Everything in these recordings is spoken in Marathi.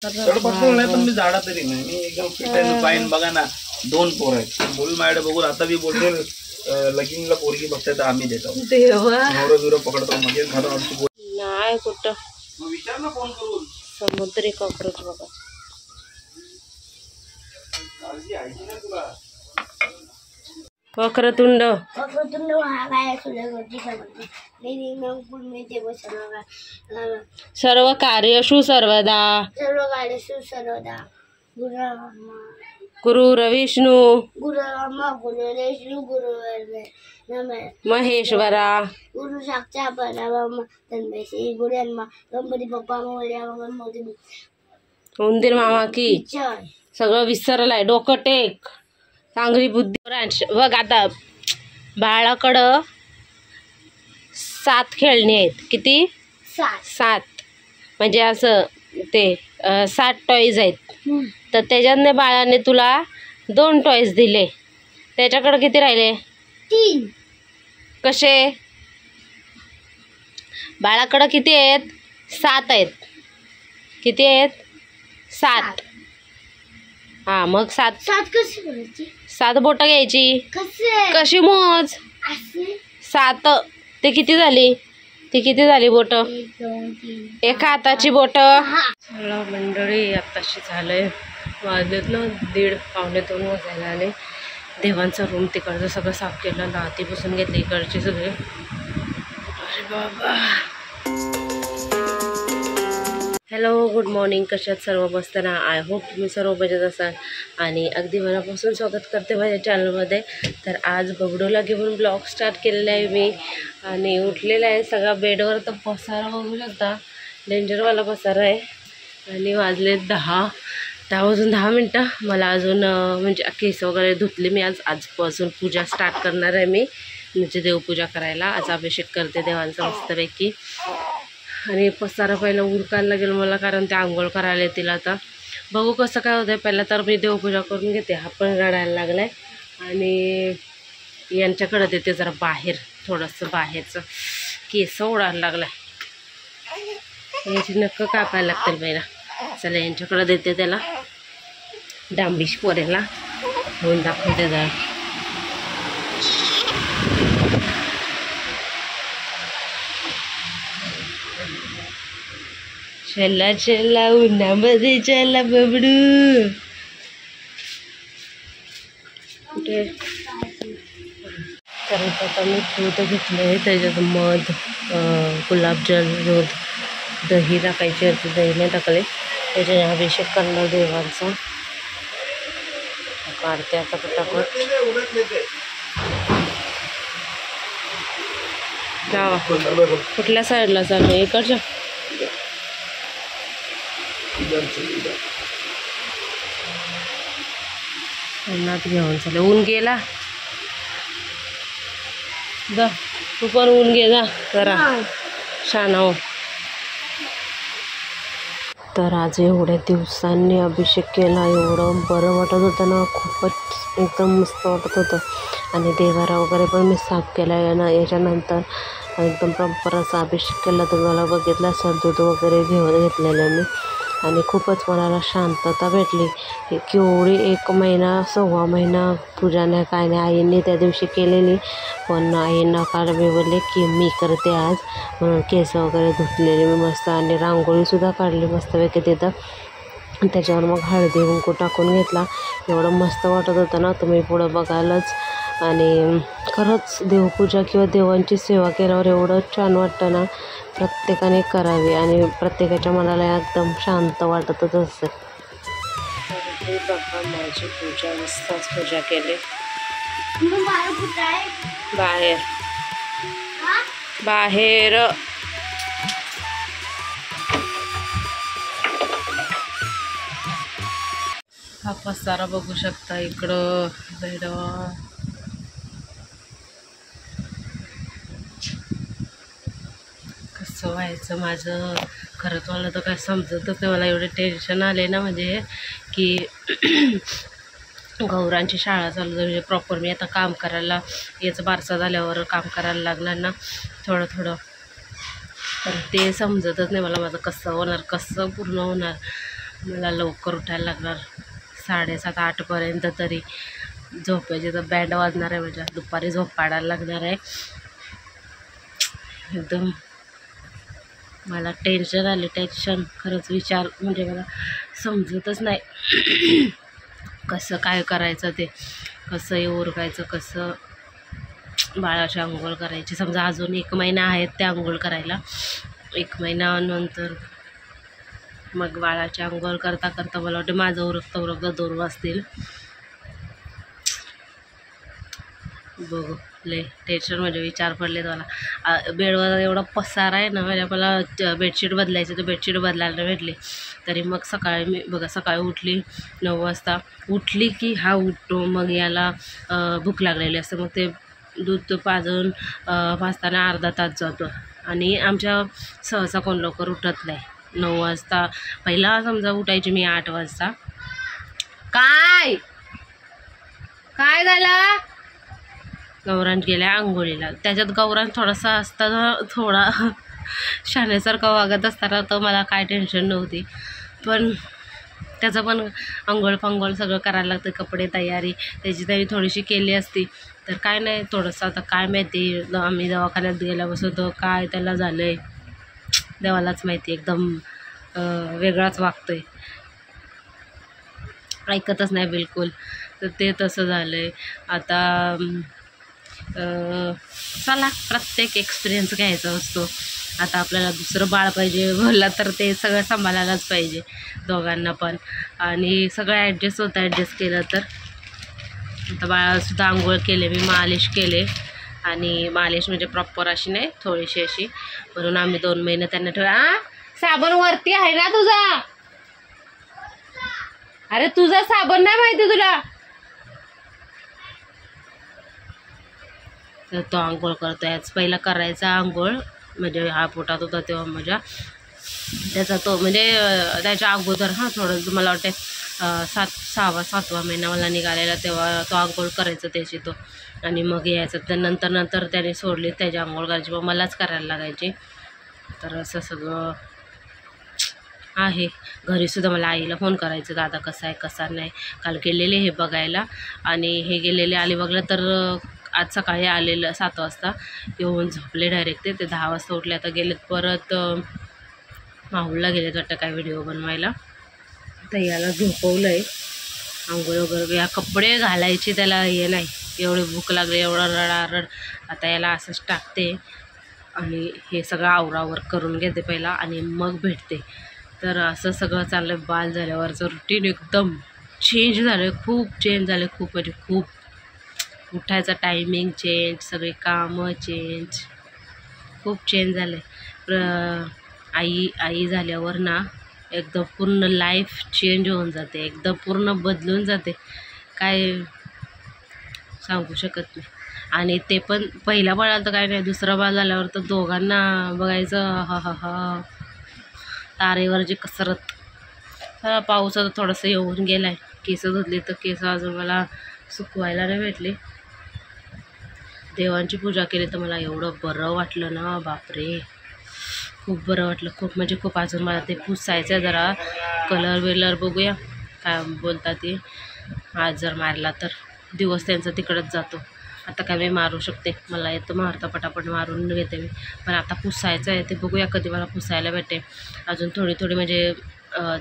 चढपटलो नाही पण मी झाडा तरी नाही, मी एकदम फिट आहे. पायन बघा ना 2 पोर आहेत. बोल माझ्याकडे बघून आता मी बोलतो लगीनला पोरगी बघताय तर आम्ही देतो. नवरं बिरं पकडतो मध्ये घालून आमची नाही कुठं. मग विचार ना फोन करून. समुद्री कॉक्रोच बघा. काळजी आहे ना तुला. वक्रतुंड सर्व कार्यशु सर्वदा गुरु विष्णू महेश्वरा गुरु साक्षात परब्रह्म तस्मै श्री गुरुर्ब्रह्मा गणपती बाप्पा मोरया मोदी उंदीर मामा की सगळं विसरलाय. डोकं टेक, चांगली बुद्धी. बघ आता बाळाकडं 7 खेळणी आहेत. किती? 7 म्हणजे असं ते 7 टॉईज आहेत. तर त्याच्यातने बाळाने तुला 2 टॉईज दिले. त्याच्याकडे किती राहिले? 3. कसे? बाळाकडं किती आहेत? 7 आहेत. किती आहेत? 7. हा मग 7 कशी करायची? 7 बोटं घ्यायची. कशी मोज? 7. ते किती झाली? ती किती झाली बोट? 1 2 3. एका हाताची बोट. मंडळी आताशी झालंय, वाजलेत ना 1:30 पावणे 2 वाजायला आले. देवांचा रूम तिकडचं सगळं साफ केलं, लाती पुसून घेतली इकडचे सगळे. अरे बाबा. Hello, good morning. कशात सर्व मस्त ना? आय होप तुम्ही सर्व मजेत असाल आणि अगदी मनापासून स्वागत करते माझ्या चॅनलमध्ये. तर आज बबडूला घेऊन ब्लॉग स्टार्ट केलेला आहे मी आणि उठलेला आहे. सगळा बेडवर तर पसारा बघू शकता, डेंजरवाला पसारा आहे. आणि वाजले 10 वाजून 10 मिनटं. मला अजून म्हणजे केस वगैरे धुतले मी. आजपासून पूजा स्टार्ट करणार आहे मी, म्हणजे देवपूजा करायला. आज अभिषेक करते देवांचा मस्तपैकी. आणि पसारा पहिला उरकायला लागेल मला, कारण ते आंघोळ करायला येतील आता. बघू कसं काय होतं. पहिला तर मी देवपूजा करून घेते. हा पण रडायला लागला आहे आणि यांच्याकडे देते जरा बाहेर, थोडंसं बाहेरचं. केस ओढायला लागला आहे, याची नक्क कापायला लागतील पहिला. चला यांच्याकडे देते त्याला. डांबिश पोरेला होऊन दाखवते जरा. चला चला उन्हामध्ये चला बबडू. कुठे? तर आता मी दूध घेतलं आहे, त्याच्यात मध, गुलाबजल, दूध, दही टाकायची होती. दही नाही टाकले. त्याच्याने अभिषेक करणार देवांचा. काढते आता पटापट. जावा. कुठल्या साईडला चालू? इकडच्या. उन्हात घेऊन चालले. ऊन गेला जा, तू पण ऊन घे जा जरा छान हो. तर आज एवढ्या दिवसांनी अभिषेक केला, एवढं बरं वाटत होतं ना, खूपच एकदम मस्त वाटत होतं. आणि देवारा वगैरे पण मी साफ केला आहे ना. याच्यानंतर एकदम प्रॉपर असा अभिषेक केला. तुम्हाला बघितला असेल, दूध वगैरे घेतलेलं मी. आणि खूपच मनाला शांतता भेटली. केवढी 1 महिना 1.25 महिना पूजा नाही काय नाही आईंनी त्या दिवशी केलेली. पण आईंना काल मी बोलले की मी करते आज, म्हणून केस वगैरे धुतलेले मी मस्त. आणि रांगोळीसुद्धा काढली मस्तपैकी तिथं. त्याच्यावर मग हळदी कुंकू टाकून घेतला. एवढं मस्त वाटत होतं ना, तुम्ही पुढं बघायलाच. आणि खरंच देवपूजा किंवा देवांची सेवा केल्यावर एवढं छान वाटतं ना. प्रत्येकाने करावी आणि प्रत्येकाच्या मनाला एकदम शांत वाटतच असते. बघा माझी पूजा, मस्तच पूजा केली. बाहेर बाहेर हा पसारा बघू शकता इकडं बेडवर. कसं व्हायचं माझं खरंच, मला तर काय समजतच नाही. मला एवढे टेन्शन आले ना, म्हणजे की गौरांची शाळा चालू झाली, म्हणजे प्रॉपर मी आता काम करायला, याचं बारसा झाल्यावर काम करायला लागणार ना थोडं थोडं. तर ते समजतच नाही मला, माझं कसं होणार, कसं पूर्ण होणार. मला लवकर उठायला लागणार 7:30-8 पर्यंत तरी. झोपायची तर बँड वाजणार आहे माझ्या. दुपारी झोप पाडायला लागणार आहे. एकदम मला टेन्शन आले. टेन्शन खरंच. विचार म्हणजे मला समजतच नाही कसं काय करायचं, ते कसं हे उरकायचं, कसं बाळाची आंघोळ करायची. समजा अजून 1 महिना आहेत ते आंघोळ करायला. 1 महिन्यानंतर मग बाळाची आंघोळ करता करता मला वाटतं माझं उरकता 2 वाजतील. बघू, लय टेन्शन म्हणजे विचार पडलेत मला. बेडवर एवढा पसारा आहे ना म्हणजे मला बेडशीट बदलायची, तर बेडशीट बदलायला भेटली. तरी मग सकाळी मी बघा सकाळी उठली 9 वाजता. उठली की हा उठतो, मग याला भूक लागलेली असते. मग ते दूध पाजून पाजताना अर्धा तास जातो. आणि आमच्या सहसा कोण लवकर उठत नाही. 9 वाजता पहिला समजा उठायची मी 8 वाजता. काय काय झालं? गौरांश गेल्या आंघोळीला. त्याच्यात गौरांश थोडासा असताना थोडा शाण्यासारखा वागत असताना तर मला काय टेन्शन नव्हती. पण त्याचं पण आंघोळ पांघोळ सगळं करायला लागतं. कपडे तयारी त्याची थोडीशी केली असती तर काय नाही. थोडंसं आता काय माहिती, आम्ही दवाखान्यात गेल्यापासून तर काय त्याला झालं आहे देवालाच माहिती. एकदम वेगळाच वागतोय, ऐकतच नाही बिलकुल. तर ते तसं झालं आहे. आता चला, प्रत्येक एक्सपिरियन्स घ्यायचा असतो. आता आपल्याला दुसरं बाळ पाहिजे बोलला तर ते सगळं सांभाळायलाच पाहिजे दोघांना पण. आणि सगळं ॲडजस्ट केलं तर. आता बाळासुद्धा आंघोळ केले मी, मालिश केले. आणि मालिश म्हणजे प्रॉपर अशी नाही, थोडीशी अशी. म्हणून आम्ही 2 महिने त्यांना ठेवला. साबण वरती आहे ना तुझा? अरे तुझा साबण नाही माहिती तुला? तर तो आंघोळ करतोय. आज पहिला करायचा आंघोळ म्हणजे हा पोटात होता तेव्हा माझ्या. त्याचा तो म्हणजे त्याच्या अगोदर थोडं मला वाटते 6वा-7वा महिना मला निघालेला तेव्हा तो आंघोळ करायचा त्याची तो. आणि मग यायचं. तर नंतर त्याने सोडली त्याची आंघोळ करायची, मग मलाच करायला लागायची. तर असं सगळं आहे. घरीसुद्धा मला आईला फोन करायचं, दादा कसा आहे कसा नाही. काल गेलेले हे बघायला आणि हे गेलेले अलिबागला. तर आज सकाळी आलेलं 7 वाजता येऊन झोपले डायरेक्ट. ते 10 वाजता उठले. आता गेलेत परत माहुलला गेलेत वाटतं काय व्हिडिओ बनवायला. तर याला झोपवलं आहे. आंघोळ वगैरे या कपडे घालायचे त्याला हे नाही. एवढी भूक लागली, एवढा रडारड. आता याला असंच टाकते आणि हे सगळं आवरावर करून घेते पहिला आणि मग भेटते. तर असं सगळं चाललं आहे. बाल झाल्यावरचं रुटीन एकदम चेंज झालं आहे. खूप चेंज झालं आहे. खूप म्हणजे खूप. उठायचा टायमिंग चेंज, सगळे कामं चेंज, खूप चेंज झालं आहे. आई झाल्यावर ना एकदम पूर्ण लाईफ चेंज होऊन जाते. एकदम पूर्ण बदलून जाते. काय सांगू शकत नाही. आणि ते पण पहिल्या बाळाला तर काय नाही, दुसरा बाळ झाल्यावर तर दोघांना बघायचं हा तारेवरची कसरत. पाऊस आता थोडंसं येऊन गेला आहे. केस धुतली तर केस अजून मला सुकवायला नाही भेटले. देवांची पूजा केली तर मला एवढं बरं वाटलं ना, बापरे खूप बरं वाटलं. खूप म्हणजे खूप. अजून मला ते पुसायचं आहे जरा. कलर बघूया काय बोलतात ते. आज जर मारला तर दिवस त्यांचा तिकडंच जातो. आता काय मी मारू शकते, मला येतं मारता पटापट मारून घेते मी. पण आता पुसायचं आहे ते बघूया कधी मला पुसायला भेटे. अजून थोडी म्हणजे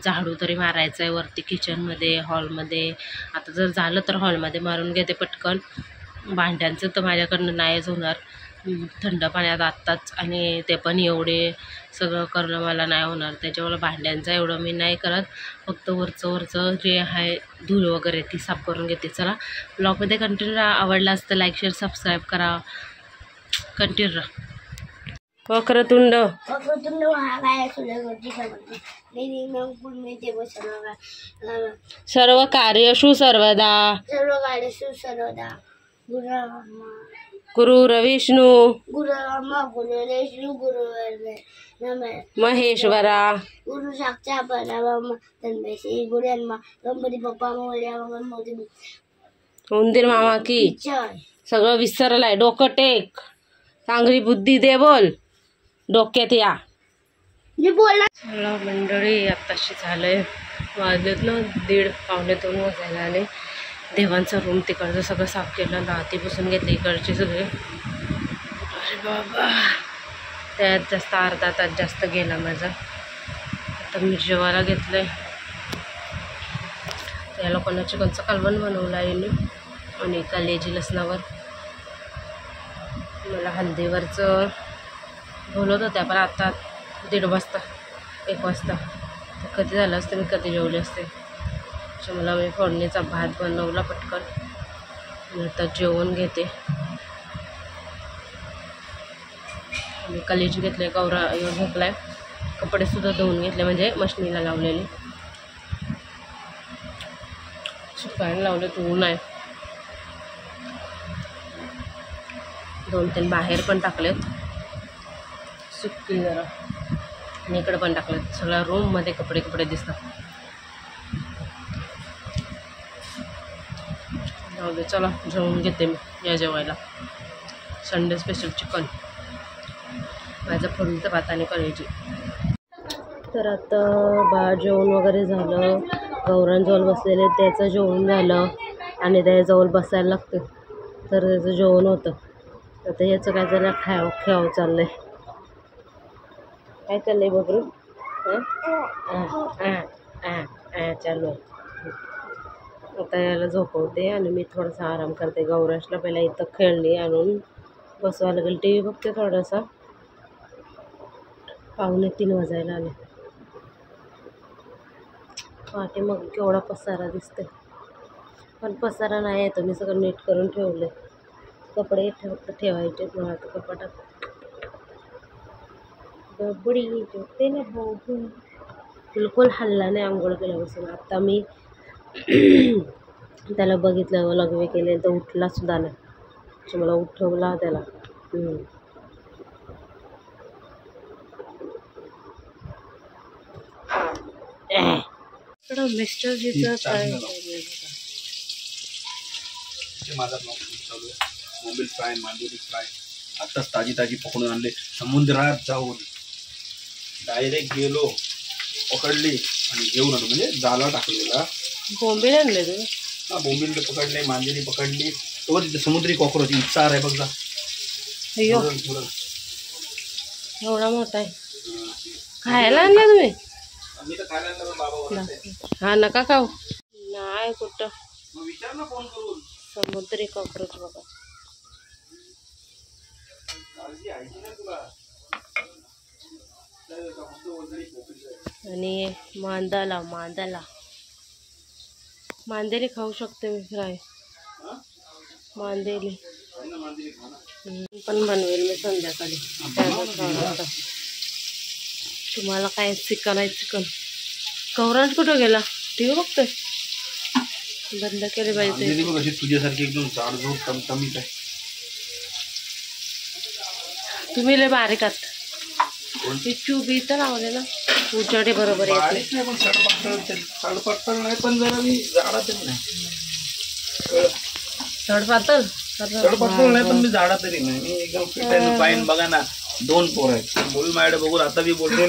झाडू तरी मारायचं आहे वरती किचनमध्ये, हॉलमध्ये. आता जर झालं तर हॉलमध्ये मारून घेते पटकन. भांड्यांचं तर माझ्याकडनं नाहीच होणार थंड पाण्यात आत्ताच. आणि ते पण एवढे सगळं करणं मला नाही होणार. त्याच्यामुळे भांड्यांचं एवढं मी नाही करत. फक्त वरचं जे आहे धूळ वगैरे ती साफ करून घेते. चला, ब्लॉगमध्ये कंटिन्यू आवडला असतं लाईक शेअर सबस्क्राईब करा. कंटिन्यू राहा. वक्रतुंड सर्व कार्यशु सर्वदा गुरु विष्णू महेश्वरा गुरु साक्षात परब्रह्म तन्मय श्री गुरुन्मा गणपती बाप्पा मोरया मोदी उंदीर मामा की सगळं विसरलाय. डोकं टेक, चांगली बुद्धी दे, बोल डोक्यात या. मी बोलला. चला मंडळी, आत्ताशी झालंय वाजलेत ना 1:30 पावणे 2 वाजायला आले. देवांचा रूम तिकडचं सगळं साफ केलं, लाती पुसून घेतली इकडचे सगळे. अरे बाबा, त्यात जास्त अर्धा तास जास्त गेला माझा. आता मी जेवायला घेतलं आहे. त्या लोकांना चिकनचं कालवण बनवलं आहे मी आणि कलेजी लसणावर. मला हल्दीवरचं बोलत होत्या पण आता 1:30 वाजता 1 वाजता तर कधी झालं असतं, मी कधी जेवले असते. मला मी फोडणीचा भात बनवला पटकन. नंतर जेवण घेते. मी कलेजी घेतले, गौरा झोपलाय. कपडेसुद्धा धुवून घेतले, म्हणजे मशनीला लावलेले. सुकायला लावले, ऊन आहे. 2-3 बाहेर पण टाकलेत सुकतील जरा, आणि इकडे पण टाकलेत. सगळ्या रूममध्ये कपडे दिसतात. जाऊ चला जेवून घेते मी. या जेवायला संडे स्पेशल चिकन, माझं फोडणीचं भात आणि कलेजी. तर आता जेवण वगैरे झालं. गौरांजवळ बसलेले, त्याचं जेवण झालं आणि त्याजवळ बसायला लागतं तर त्याचं जेवण होतं. आता याचं काय झालं, खेळावं चाललं आहे. काय चाललं आहे बघू? चालू आहे. आता याला झोपवते आणि मी थोडासा आराम करते. गौराशला पहिला इथं खेळणी आणून बसवा लागेल. टी व्ही बघते थोडासा. 2:45 वाजायला आले. पाठी मग केवढा पसारा दिसते, पण पसारा नाही आहे. मी सगळं नीट करून ठेवले. कपडे फक्त ठेवायचे मला आता कपाटात. बबडी झोपते ना बबू. बिलकुल हल्ला नाही आंघोळ केल्यापासून. आता मी त्याला बघितलं, लघवे केले तर उठला सुद्धा नाही. मला उठवला त्याला. मिस्टरजीचं काय माझा ब्लॉग चालू आहे. बोंबील फ्राय, मांदेली फ्राय आत्ताच ताजी पकडून आणले. समुद्रात जाऊन डायरेक्ट गेलो, पकडली आणि घेऊन आलो. म्हणजे जाला टाकलेला. बोंबील आणले तुम्ही? हा, बोंबील पकडले, मांदेली पकडली. तो तिथे समुद्री कॉकरोच इचार आहे बघा. एवढा मोठा आहे. खायला आणला तुम्ही? मी तर खायला आणलं बाबा. हा, नका खाऊ. नाही कुठं. विचार ना फोन करून. समुद्री कॉकरोच बघा. आणि मांदेली खाऊ शकते मी फ्राय. मांदेली पण बनवेल मी संध्याकाळी. तुम्हाला काय चिकन आहे? चिकन. गौरांज कुठं गेला? टी व्ही बघतोय. बंद केले पाहिजे. तुझ्यासारखी एकदम जाडजूड टमटमीत आहे. तुम्ही लय बारीक आहात. चुबी तर लावले ना उजाडे बरोबर येते. सडपातळ नाही, पण जरा मी जाडा तरी नाही. सडपातळ नाही, पण मी जाडा तरी नाही. मी एकदम फिट आहे. पाईन बघा ना, 2 पोरं आहेत. बोल माझ्याकडे बघून आता मी बोलतो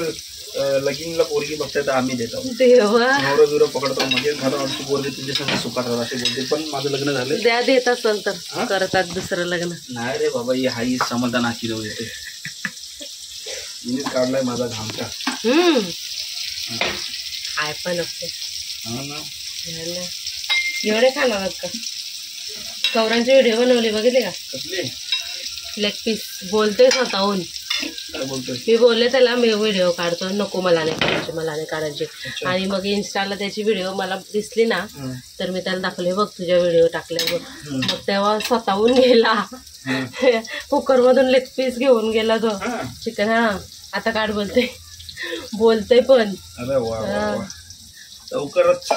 लगीनला पोरगी बघताय तर आम्ही देतो. नवरा बिवरा पकडतो मध्ये घालून आमची पोरगी तुझ्यासंग सुखात राहत असे बोलते. पण माझं लग्न झालं. द्या देत असेल तर करतात दुसरं लग्न. नाही रे बाबा, ही हाई समाधान आखी देऊ देते. मी काढलाय माझा घामचा. काय पण असते. हा ना, एवढे खाणार का? गौरांचे व्हिडिओ बनवले बघितले का? कसले लेग पीस. बोलतोय स्वतःहून. काय बोलतोय? मी बोलले त्याला मी व्हिडिओ काढतो, नको मला नाही काढायचे. आणि मग इन्स्टाला त्याची व्हिडिओ मला दिसली ना तर मी त्याला दाखवले, बघ तुझ्या व्हिडिओ टाकल्यावर. मग तेव्हा स्वतःहून गेला कुकर मधून लेग पीस घेऊन गेला तो चिकन. हा, आता काढ बोलतोय पण. अरे वा, लवकरच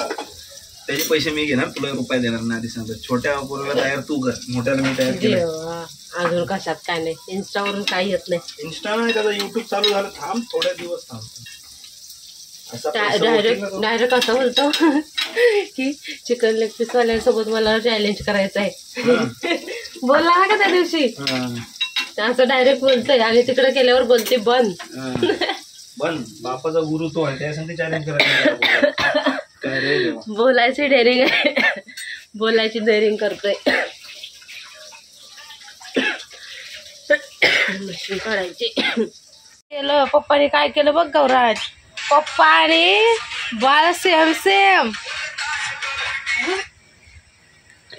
त्याचे पैसे मी घेणार, तुला रुपये देणार नाही आधी सांगतो. छोट्या पोराला तयार तू कर, मोठ्याला मी तयार केलं. अजून कशात काय नाही, इन्स्टावरून काही येत नाही. इन्स्टा नाही, त्याचा युट्यूब चालू झालं. थांब थोड्या दिवस थांबतो. डायरेक्ट असं बोलतो की चिकन लेग पीस वाल्यासोबत मला चॅलेंज करायचं आहे. बोलला का त्या दिवशी? असं डायरेक्ट बोलतोय आणि तिकडे केल्यावर बोलते बंद. बापाचा गुरु तो आहे, त्यासाठी चॅलेंज करायचं. काय रे देवा. बोलायची डेअरिंग आहे. बोलायची डेअरिंग करतोय. मशीन काढायची. केलं पप्पाने काय केलं बघ गौराज. पप्पा आणि बाळ सेम सेम.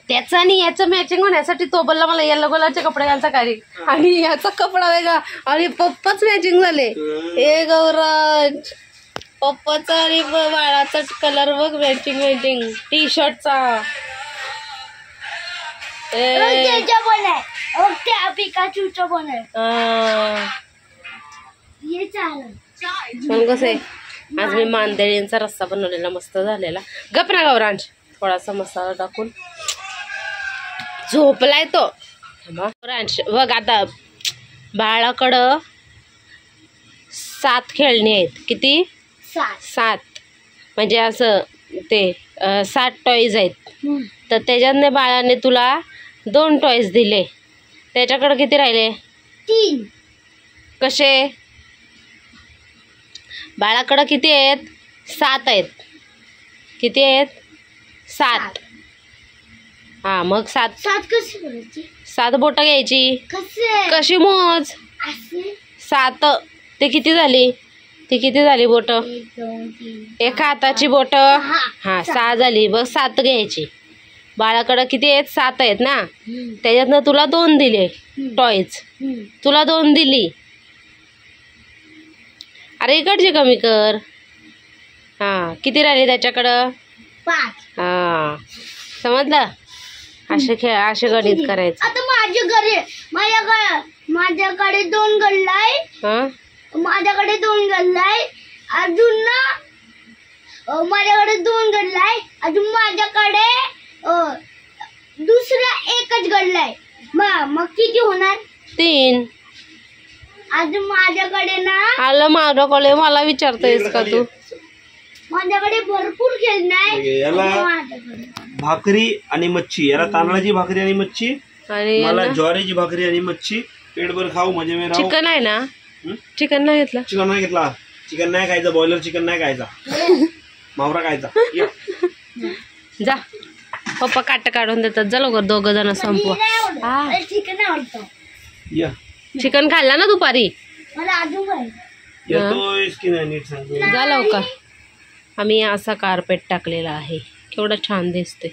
त्याचा आणि याचं मॅचिंग होण्यासाठी तो बोलला मला येल्लो कलरचे कपडे घालता काही आणि याचा कपडा वेगळा आणि पप्पाच मॅचिंग झाले. हे गौराज पप्पाचा आणि बाळाचा कलर बघ मॅचिंग मॅचिंग टी शर्टचा. कसं आहे आज मी मांदेळींचा रस्सा बनवलेला मस्त झालेला. गप ना गौरांश. थोडासा मसाला टाकून झोपलाय तो. गौरांश बघ आता बाळाकडं 7 खेळणी आहेत. किती? 7 म्हणजे असं ते 7 टॉईज आहेत. तर त्याच्यातने बाळाने तुला 2 टॉईज दिले. त्याच्याकडे किती राहिले? 3. कसे? बाळाकडं किती आहेत? 7 आहेत. किती आहेत? 7. हा मग 7 कशी करायची? 7 बोटं घ्यायची. कशी मोज? 7. ते किती झाली? ती किती झाली बोटं? 1 2 3. एका हाताची बोटं. हा 6 झाली. बघ 7 घ्यायची. बाळाकडं किती आहेत? 7 आहेत ना. त्याच्यातनं तुला 2 दिले टॉयज. तुला 2 दिली. अरे इकडचे कमी कर. हा किती राहिले त्याच्याकडं? 5. हा समजलं. असे गणित करायचं. आता माझ्याकडे 2 गल्ला आहे. हा माझ्याकडे 2 गल्ला आहे. अजून ना माझ्याकडे 2 गल्ला आहे. अजून माझ्याकडे दुसरा एकच गल्ला आहे. मग किती होणार? 3. अजून माझ्याकडे ना आलं माझ्याकडे. मला विचारतोयस का तू? माझ्याकडे भरपूर खेळणं आहे. याला माझ्याकडे भाकरी आणि मच्छी. याला तांदळाची भाकरी आणि मच्छी. आणि मला ज्वारीची भाकरी आणि मच्छी. पेटभर खाऊ मजे में राहू. चिकन आहे ना? चिकन नाही घेतलं? चिकन नाही घेतला. चिकन नाही खायचं. बॉयलर चिकन नाही खायचा. मावरा खायचा. या. जा पप्पा काट काढून देतात. जा लवकर 2 जण संपवा. मला चिकन आवडतं. या. चिकन खाल्ला ना दुपारी? मला अजून पाहिजे. येतोयस की नाही नीट सांगतो. जा लवकर. आम्ही असा कार्पेट टाकलेला आहे. केवढा छान दिसते.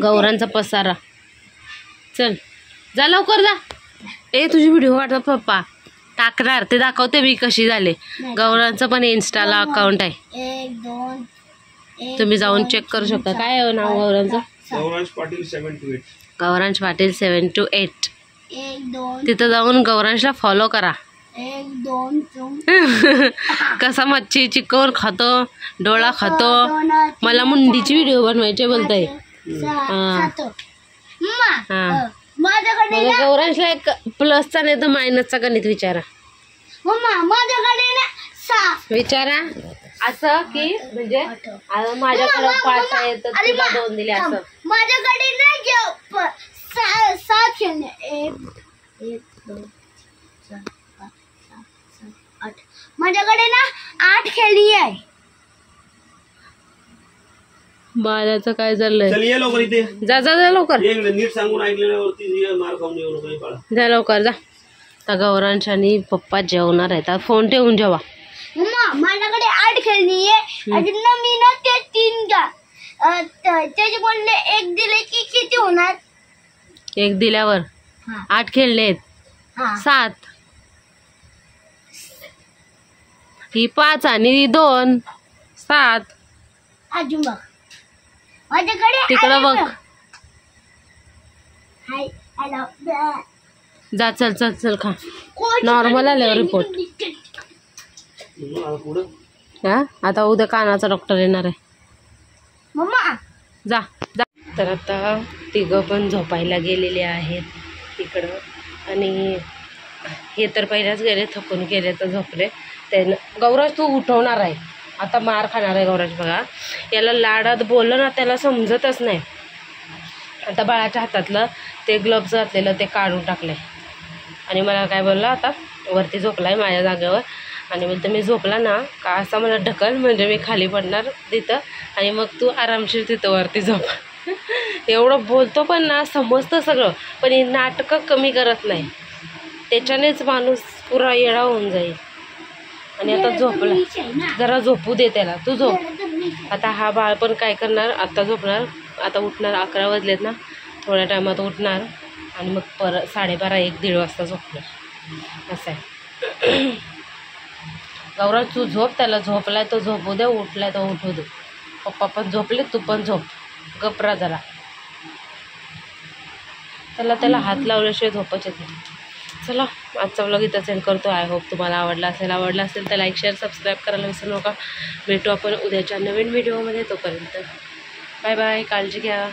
गौरांचा पसारा. चल जा लवकर जा. तुझी व्हिडिओ वाटत पप्पा टाकणार. ते दाखवते मी कशी झाले. गौरांचं पण इन्स्टाला अकाउंट आहे. 1 2. तुम्ही जाऊन चेक करू शकता. काय आहे नाव गौरांचं? गौरांश पाटील 7 to 8. गौरांश पाटील 7 to 8. 1 2. तिथं जाऊन गौरांशला फॉलो करा. 1 2 3. कसा मच्छी चिकन खातो, डोळा खातो. मला मुंडीची व्हिडिओ बनवायचे बोलताय. माझ्याकडे मग गौरांशला एक प्लसचा नाही तर मायनसचा गणित विचारा. माझ्याकडे ना 6 विचारा. असं की म्हणजे आता माझ्याकडे 5 आहे तर तुला 2 दिले असं. माझ्याकडे ना 7 खेळणे. 1 2 4 5 6 7 8. माझ्याकडे ना 8 खेळणी आहे. बाळाचं काय चाललंय? चल ये लवकर इथे. जा जा जा लवकर. ये इकडे. नीट सांगून ऐकलेल्यावरती मार खाऊन येऊ नको बाळा. जा लवकर जा. तर गौरांश आणि पप्पा जेवणार आहेत. फोन ठेवून जेवा. माझ्याकडे 8 खेळणी आहे. अजून ना मी ना ते 3 घ्या. त्याचे बोलले 1 दिले की किती होणार? 1 दिल्यावर 8 खेळले आहेत. 7. ही 5 आणि 2 7. अजून बघ माझ्याकडे तिकडं बघ. Hi hello. जा चल चल चल खा. नॉर्मल आल्यावर रिपोर्ट. हा आता उद्या कानाचा डॉक्टर येणार आहे. मम्मा जा जा. तर आता तिघं पण झोपायला गेलेले आहेत तिकडं. आणि हे तर पहिल्याच गेले. थकून गेले तर झोपले. त्यानं गौराज तू उठवणार आहे. आता मार खाणार आहे गौराज. बघा याला लाडात बोललं ना त्याला समजतच नाही. आता बाळाच्या हातातलं ते ग्लोव्ज घातलेलं ते काढून टाकले आणि मला काय बोललं आता वरती झोपलाय माझ्या जागेवर. आणि म्हणतं मी झोपला ना का असा मला ढकल म्हणजे मी खाली पडणार तिथं आणि मग तू आरामशीर तिथं वरती झोप. एवढं बोलतो पण ना, समजतं सगळं, पण ही नाटकं कमी करत नाही. त्याच्यानेच माणूस पुरा येडा होऊन जाईल. आणि आता झोपला, जरा झोपू दे त्याला, तू झोप. आता हा बाळ पण काय करणार, आता झोपणार, आता उठणार, 11 वाजलेत ना, थोड्या टायमात उठणार आणि मग परत 12:30-1-1:30 वाजता झोपणार. असं आहे. गौरव तू झोप, त्याला झोपलाय तो झोपू दे, उठलाय तो उठू दे. पप्पा पण झोपले, तू पण झोप, गपरा जरा. त्याला हात लावल्याशिवाय झोपच येत नाही. चला आजचा व्लॉग इथं सेंड करतो. आय होप तुम्हाला आवडला असेल तर लाईक शेअर सबस्क्राईब करायला विसरू नका. भेटू आपण उद्याच्या नवीन व्हिडिओमध्ये. तोपर्यंत बाय बाय, काळजी घ्या.